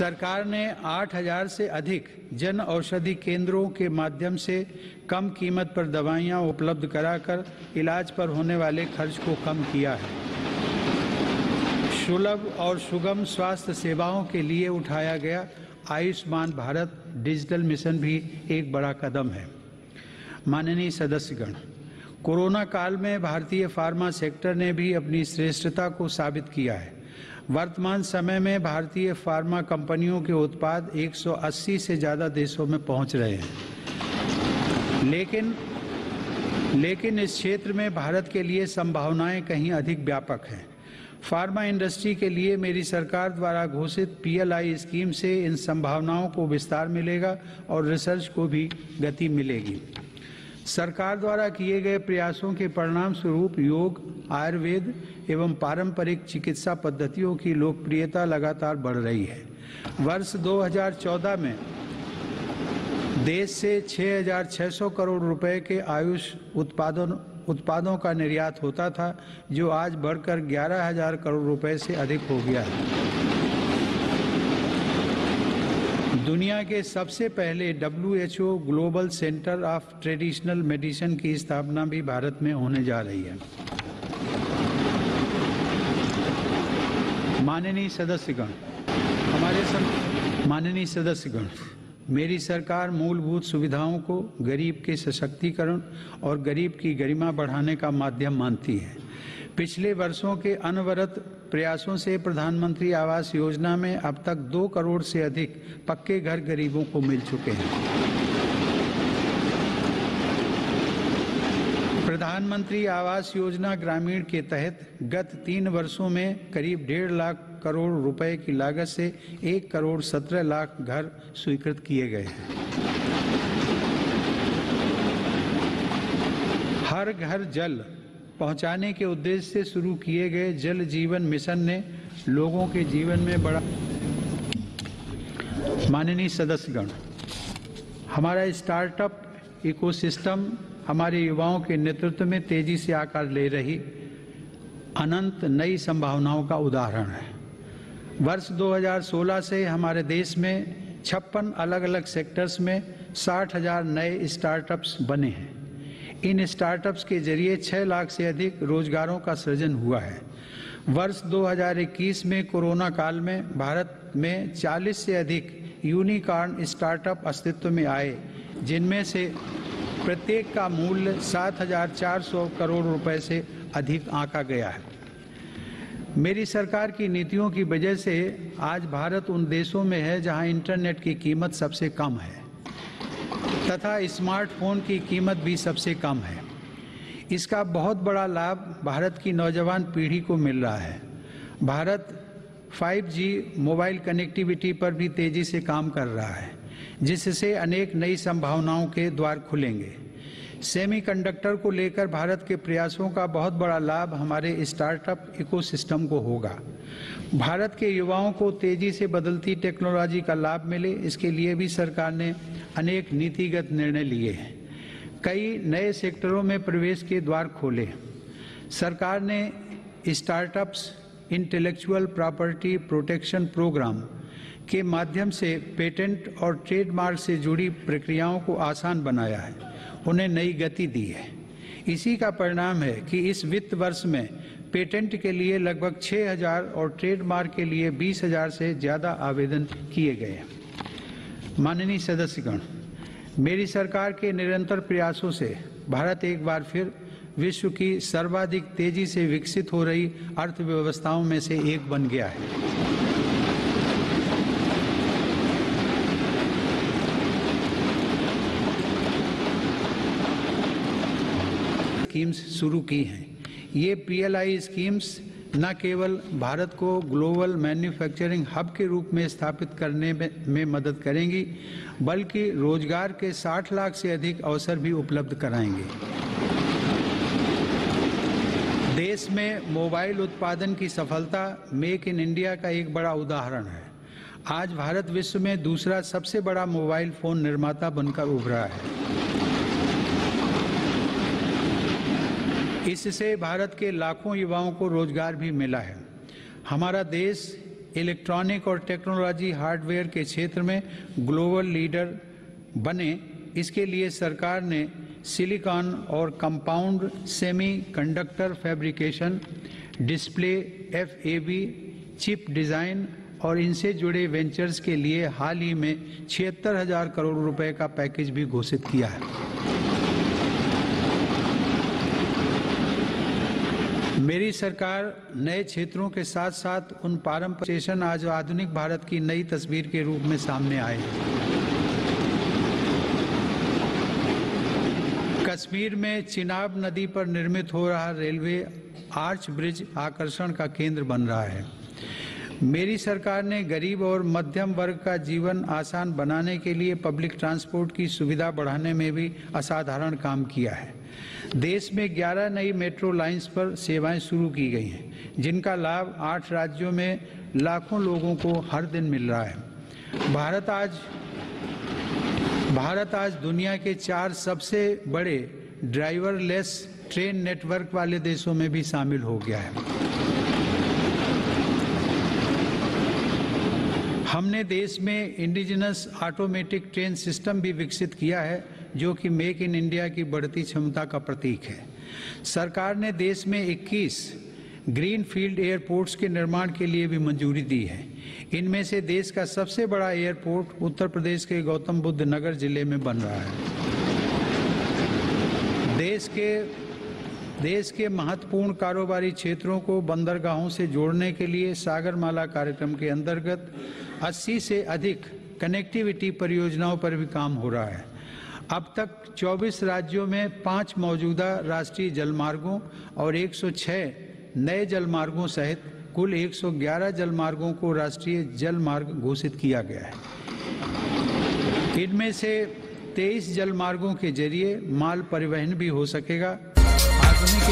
सरकार ने 8,000 से अधिक जन औषधि केंद्रों के माध्यम से कम कीमत पर दवाइयां उपलब्ध कराकर इलाज पर होने वाले खर्च को कम किया है। सुलभ और सुगम स्वास्थ्य सेवाओं के लिए उठाया गया आयुष्मान भारत डिजिटल मिशन भी एक बड़ा कदम है। माननीय सदस्यगण, कोरोना काल में भारतीय फार्मा सेक्टर ने भी अपनी श्रेष्ठता को साबित किया है। वर्तमान समय में भारतीय फार्मा कंपनियों के उत्पाद 180 से ज़्यादा देशों में पहुंच रहे हैं। लेकिन इस क्षेत्र में भारत के लिए संभावनाएं कहीं अधिक व्यापक हैं। फार्मा इंडस्ट्री के लिए मेरी सरकार द्वारा घोषित PLI स्कीम से इन संभावनाओं को विस्तार मिलेगा और रिसर्च को भी गति मिलेगी। सरकार द्वारा किए गए प्रयासों के परिणाम स्वरूप योग, आयुर्वेद एवं पारंपरिक चिकित्सा पद्धतियों की लोकप्रियता लगातार बढ़ रही है। वर्ष 2014 में देश से 6,600 करोड़ रुपए के आयुष उत्पादों का निर्यात होता था, जो आज बढ़कर 11,000 करोड़ रुपए से अधिक हो गया है। दुनिया के सबसे पहले WHO global centre of traditional medicine की स्थापना भी भारत में होने जा रही है। माननीय सदस्यगण, मेरी सरकार मूलभूत सुविधाओं को गरीब के सशक्तिकरण और गरीब की गरिमा बढ़ाने का माध्यम मानती है। पिछले वर्षों के अनवरत प्रयासों से प्रधानमंत्री आवास योजना में अब तक 2 करोड़ से अधिक पक्के घर गरीबों को मिल चुके हैं। प्रधानमंत्री आवास योजना ग्रामीण के तहत गत 3 वर्षों में करीब 1.5 लाख करोड़ रुपए की लागत से 1 करोड़ 17 लाख घर स्वीकृत किए गए हैं। हर घर जल पहुंचाने के उद्देश्य से शुरू किए गए जल जीवन मिशन ने लोगों के जीवन में बड़ा। माननीय सदस्यगण, हमारा स्टार्टअप इकोसिस्टम हमारे युवाओं के नेतृत्व में तेजी से आकार ले रही अनंत नई संभावनाओं का उदाहरण है। वर्ष 2016 से हमारे देश में 56 अलग अलग सेक्टर्स में 60,000 नए स्टार्टअप्स बने हैं। इन स्टार्टअप्स के जरिए 6 लाख से अधिक रोजगारों का सृजन हुआ है। वर्ष 2021 में कोरोना काल में भारत में 40 से अधिक यूनिकॉर्न स्टार्टअप अस्तित्व में आए, जिनमें से प्रत्येक का मूल्य 7,400 करोड़ रुपए से अधिक आंका गया है। मेरी सरकार की नीतियों की वजह से आज भारत उन देशों में है जहां इंटरनेट की कीमत सबसे कम है तथा स्मार्टफोन की कीमत भी सबसे कम है। इसका बहुत बड़ा लाभ भारत की नौजवान पीढ़ी को मिल रहा है। भारत 5G मोबाइल कनेक्टिविटी पर भी तेजी से काम कर रहा है, जिससे अनेक नई संभावनाओं के द्वार खुलेंगे। सेमीकंडक्टर को लेकर भारत के प्रयासों का बहुत बड़ा लाभ हमारे स्टार्टअप इकोसिस्टम को होगा। भारत के युवाओं को तेजी से बदलती टेक्नोलॉजी का लाभ मिले, इसके लिए भी सरकार ने अनेक नीतिगत निर्णय लिए हैं। कई नए सेक्टरों में प्रवेश के द्वार खोले। सरकार ने startups intellectual property protection programme के माध्यम से पेटेंट और ट्रेडमार्क से जुड़ी प्रक्रियाओं को आसान बनाया है, उन्हें नई गति दी है। इसी का परिणाम है कि इस वित्त वर्ष में पेटेंट के लिए लगभग 6,000 और ट्रेडमार्क के लिए 20,000 से ज़्यादा आवेदन किए गए हैं। माननीय सदस्यगण, मेरी सरकार के निरंतर प्रयासों से भारत एक बार फिर विश्व की सर्वाधिक तेजी से विकसित हो रही अर्थव्यवस्थाओं में से एक बन गया है। स्कीम्स शुरू की हैं। ये PLI स्कीम्स न केवल भारत को ग्लोबल मैन्युफैक्चरिंग हब के रूप में स्थापित करने में मदद करेंगी, बल्कि रोजगार के 60 लाख से अधिक अवसर भी उपलब्ध कराएंगे। देश में मोबाइल उत्पादन की सफलता मेक इन इंडिया का एक बड़ा उदाहरण है। आज भारत विश्व में दूसरा सबसे बड़ा मोबाइल फोन निर्माता बनकर उभरा है। इससे भारत के लाखों युवाओं को रोजगार भी मिला है। हमारा देश इलेक्ट्रॉनिक और टेक्नोलॉजी हार्डवेयर के क्षेत्र में ग्लोबल लीडर बने, इसके लिए सरकार ने सिलिकॉन और compound semiconductor fabrication, display, FAB, chip design और इनसे जुड़े वेंचर्स के लिए हाल ही में 76,000 करोड़ रुपए का पैकेज भी घोषित किया है। मेरी सरकार नए क्षेत्रों के साथ साथ उन पारंपरिक स्टेशन आज आधुनिक भारत की नई तस्वीर के रूप में सामने आए हैं। कश्मीर में चिनाब नदी पर निर्मित हो रहा रेलवे आर्च ब्रिज आकर्षण का केंद्र बन रहा है। मेरी सरकार ने गरीब और मध्यम वर्ग का जीवन आसान बनाने के लिए पब्लिक ट्रांसपोर्ट की सुविधा बढ़ाने में भी असाधारण काम किया है। देश में 11 नई मेट्रो लाइंस पर सेवाएं शुरू की गई हैं, जिनका लाभ 8 राज्यों में लाखों लोगों को हर दिन मिल रहा है। भारत आज दुनिया के 4 सबसे बड़े ड्राइवरलेस ट्रेन नेटवर्क वाले देशों में भी शामिल हो गया है। हमने देश में इंडिजिनस ऑटोमेटिक ट्रेन सिस्टम भी विकसित किया है, जो कि मेक इन इंडिया की बढ़ती क्षमता का प्रतीक है। सरकार ने देश में 21 ग्रीन फील्ड एयरपोर्ट्स के निर्माण के लिए भी मंजूरी दी है। इनमें से देश का सबसे बड़ा एयरपोर्ट उत्तर प्रदेश के गौतम बुद्ध नगर जिले में बन रहा है। देश के महत्वपूर्ण कारोबारी क्षेत्रों को बंदरगाहों से जोड़ने के लिए सागरमाला कार्यक्रम के अंतर्गत 80 से अधिक कनेक्टिविटी परियोजनाओं पर भी काम हो रहा है। अब तक 24 राज्यों में 5 मौजूदा राष्ट्रीय जलमार्गों और 106 नए जलमार्गों सहित कुल 111 जलमार्गों को राष्ट्रीय जलमार्ग घोषित किया गया है। इनमें से 23 जलमार्गों के जरिए माल परिवहन भी हो सकेगा। आधुनिक